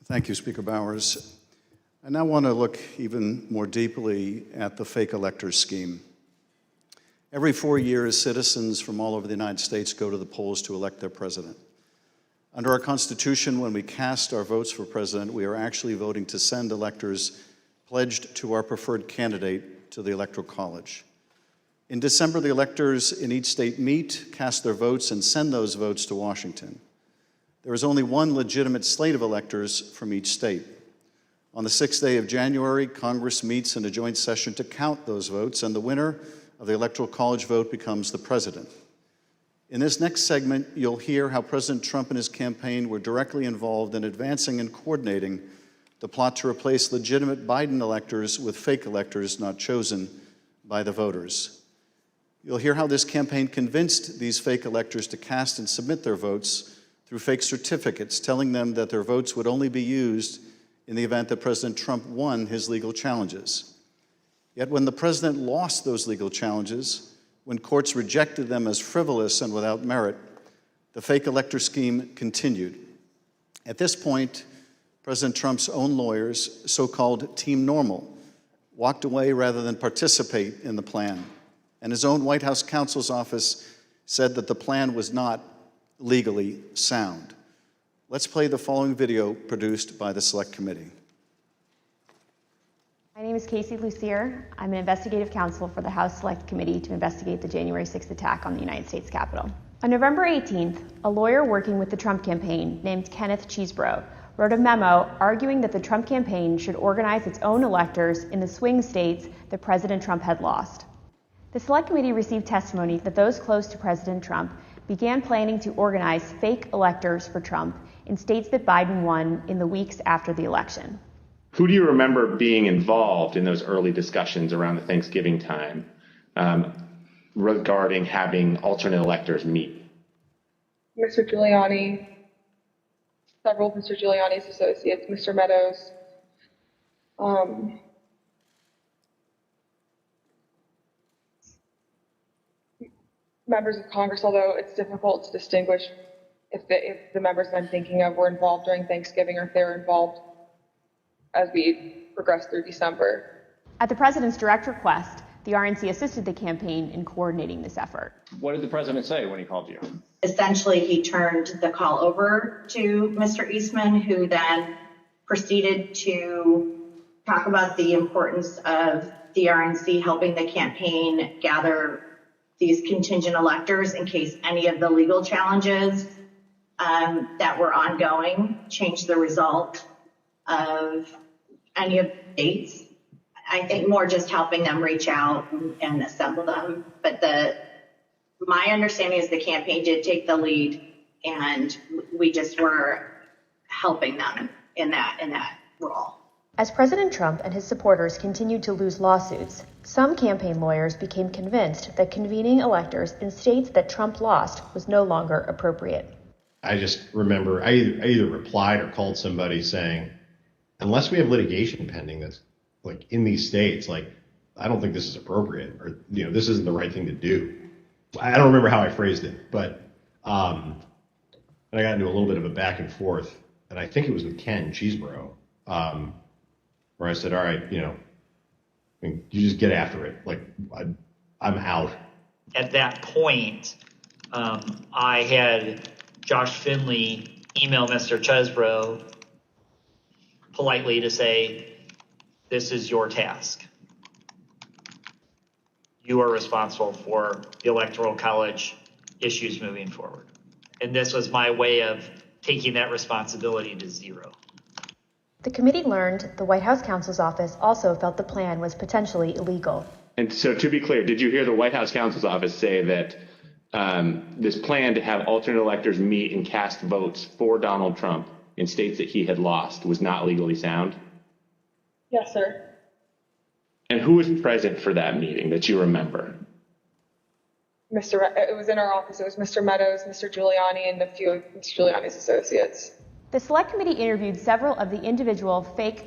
Thank you, Speaker Bowers. I now want to look even more deeply at the fake electors scheme. Every 4 years, citizens from all over the United States go to the polls to elect their president. Under our Constitution, when we cast our votes for president, we are actually voting to send electors pledged to our preferred candidate to the Electoral College. In December, the electors in each state meet, cast their votes, and send those votes to Washington. There is only one legitimate slate of electors from each state. On the 6th day of January, Congress meets in a joint session to count those votes, and the winner of the Electoral College vote becomes the president. In this next segment, you'll hear how President Trump and his campaign were directly involved in advancing and coordinating the plot to replace legitimate Biden electors with fake electors not chosen by the voters. You'll hear how this campaign convinced these fake electors to cast and submit their votes through fake certificates, telling them that their votes would only be used in the event that President Trump won his legal challenges. Yet when the president lost those legal challenges, when courts rejected them as frivolous and without merit, the fake elector scheme continued. At this point, President Trump's own lawyers, so-called Team Normal, walked away rather than participate in the plan. And his own White House counsel's office said that the plan was not legally sound. Let's play the following video produced by the Select Committee. My name is Casey Lucier. I'm an investigative counsel for the House Select Committee to investigate the January 6th attack on the United States Capitol. On November 18th, a lawyer working with the Trump campaign named Kenneth Cheesebro wrote a memo arguing that the Trump campaign should organize its own electors in the swing states that President Trump had lost. The Select Committee received testimony that those close to President Trump began planning to organize fake electors for Trump in states that Biden won in the weeks after the election. Who do you remember being involved in those early discussions around the Thanksgiving time regarding having alternate electors meet? Mr. Giuliani, several of Mr. Giuliani's associates, Mr. Meadows, members of Congress, although it's difficult to distinguish if the members that I'm thinking of were involved during Thanksgiving or if they were involved as we progressed through December. At the president's direct request, the RNC assisted the campaign in coordinating this effort. What did the president say when he called you? Essentially, he turned the call over to Mr. Eastman, who then proceeded to talk about the importance of the RNC helping the campaign gather these contingent electors in case any of the legal challenges that were ongoing changed the result of any of the dates. I think more just helping them reach out and assemble them. But my understanding is the campaign did take the lead, and we just were helping them in that role. As President Trump and his supporters continued to lose lawsuits, some campaign lawyers became convinced that convening electors in states that Trump lost was no longer appropriate. I just remember I either replied or called somebody saying, unless we have litigation pending that's like in these states, like I don't think this is appropriate, or this isn't the right thing to do. I don't remember how I phrased it, but and I got into a little bit of a back and forth, and I think it was with Ken Cheesebro, where I said, all right, I mean, you just get after it. Like I'm out. At that point, I had Josh Finley email Mr. Chesbro politely to say, this is your task. You are responsible for the Electoral College issues moving forward. And this was my way of taking that responsibility to zero. The committee learned the White House counsel's office also felt the plan was potentially illegal. And so to be clear, did you hear the White House counsel's office say that this plan to have alternate electors meet and cast votes for Donald Trump in states that he had lost was not legally sound? Yes, sir. And who was present for that meeting that you remember? It was in our office. It was Mr. Meadows, Mr. Giuliani, and a few of Mr. Giuliani's associates. The Select Committee interviewed several of the individual fake